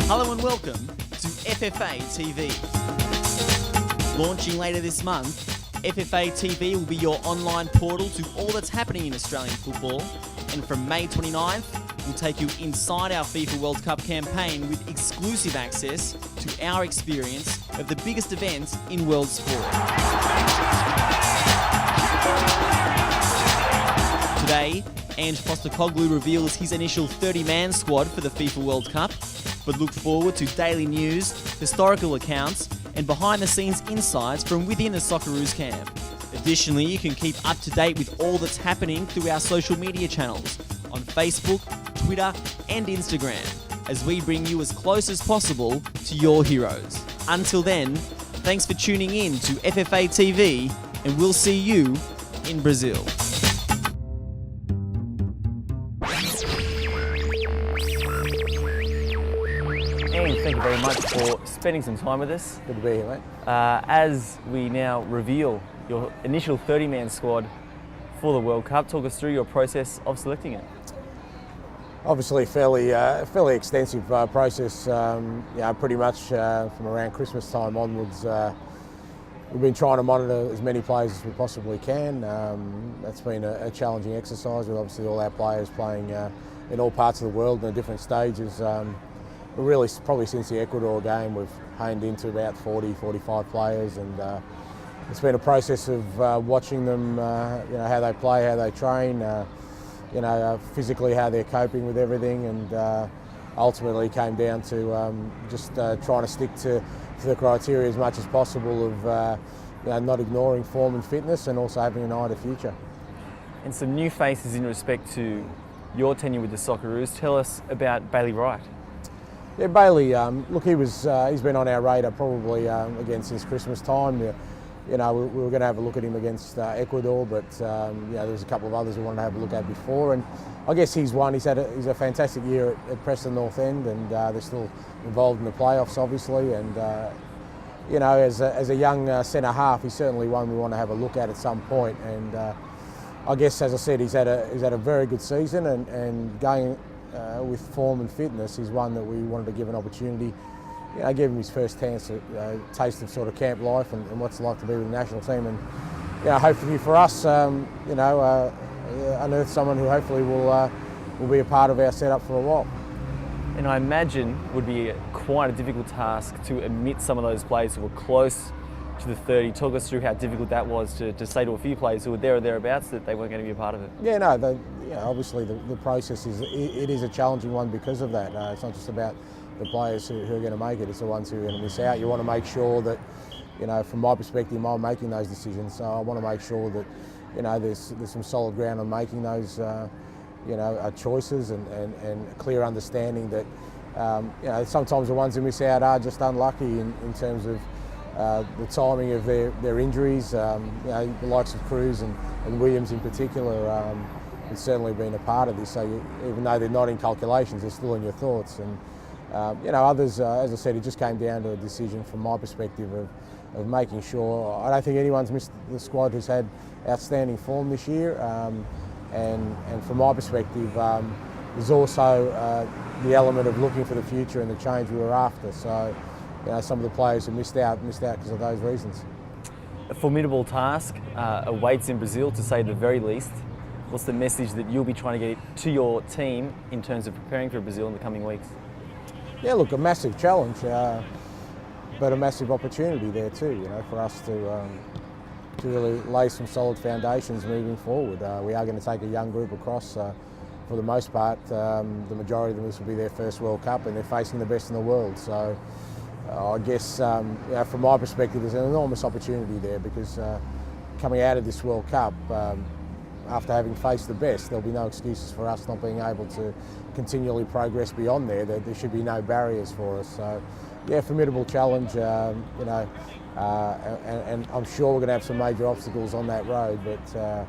Hello and welcome to FFA TV. Launching later this month, FFA TV will be your online portal to all that's happening in Australian football, and from May 29th, we'll take you inside our FIFA World Cup campaign with exclusive access to our experience of the biggest events in world sport. Today, Ange Postecoglou reveals his initial 30-man squad for the FIFA World Cup, but look forward to daily news, historical accounts, and behind-the-scenes insights from within the Socceroos camp. Additionally, you can keep up to date with all that's happening through our social media channels on Facebook, Twitter, and Instagram, as we bring you as close as possible to your heroes. Until then, thanks for tuning in to FFA TV, and we'll see you in Brazil. Ange, thank you very much for spending some time with us. Good to be here, mate. As we now reveal your initial 30-man squad for the World Cup, talk us through your process of selecting it. Obviously, fairly extensive process. Pretty much from around Christmas time onwards, we've been trying to monitor as many players as we possibly can. That's been a challenging exercise with obviously all our players playing in all parts of the world in different stages. Really, probably since the Ecuador game, we've honed into about 40, 45 players, and it's been a process of watching them, how they play, how they train, physically how they're coping with everything, and ultimately came down to just trying to stick to the criteria as much as possible of not ignoring form and fitness, and also having an eye to the future. And some new faces in respect to your tenure with the Socceroos. Tell us about Bailey Wright. Yeah, Bailey, look, he's been on our radar probably again since Christmas time. We were going to have a look at him against Ecuador, but there was a couple of others we wanted to have a look at before, and I guess he's one. He's a fantastic year at Preston North End, and they're still involved in the playoffs, obviously. And as a young centre half, he's certainly one we want to have a look at some point. And I guess, as I said, he's had a very good season, and going with form and fitness, he's one that we wanted to give an opportunity. Give him his first taste of sort of camp life and what it's like to be with the national team, and hopefully for us, unearth someone who hopefully will be a part of our setup for a while. And I imagine would be quite a difficult task to omit some of those players who were close to the 30. Talk us through how difficult that was to say to a few players who were there or thereabouts that they weren't going to be a part of it. Obviously the process is a challenging one because of that. It's not just about the players who are going to make it, it's the ones who are going to miss out. You want to make sure that, from my perspective, I'm making those decisions, so I want to make sure that, there's some solid ground on making those, choices, and a clear understanding that, sometimes the ones who miss out are just unlucky in terms of the timing of their injuries. The likes of Cruz and Williams in particular, have certainly been a part of this. So even though they're not in calculations, they're still in your thoughts. And others, as I said, it just came down to a decision from my perspective of making sure. I don't think anyone's missed the squad who's had outstanding form this year. And from my perspective, there's also the element of looking for the future and the change we were after. So, some of the players who missed out because of those reasons. A formidable task awaits in Brazil, to say the very least. What's the message that you'll be trying to get to your team in terms of preparing for Brazil in the coming weeks? Yeah, look, a massive challenge, but a massive opportunity there too, for us to really lay some solid foundations moving forward. We are going to take a young group across. For the most part, the majority of them, this will be their first World Cup, and they're facing the best in the world. So I guess, from my perspective, there's an enormous opportunity there, because coming out of this World Cup, after having faced the best, there'll be no excuses for us not being able to continually progress beyond there. There should be no barriers for us. So, formidable challenge, and I'm sure we're going to have some major obstacles on that road, but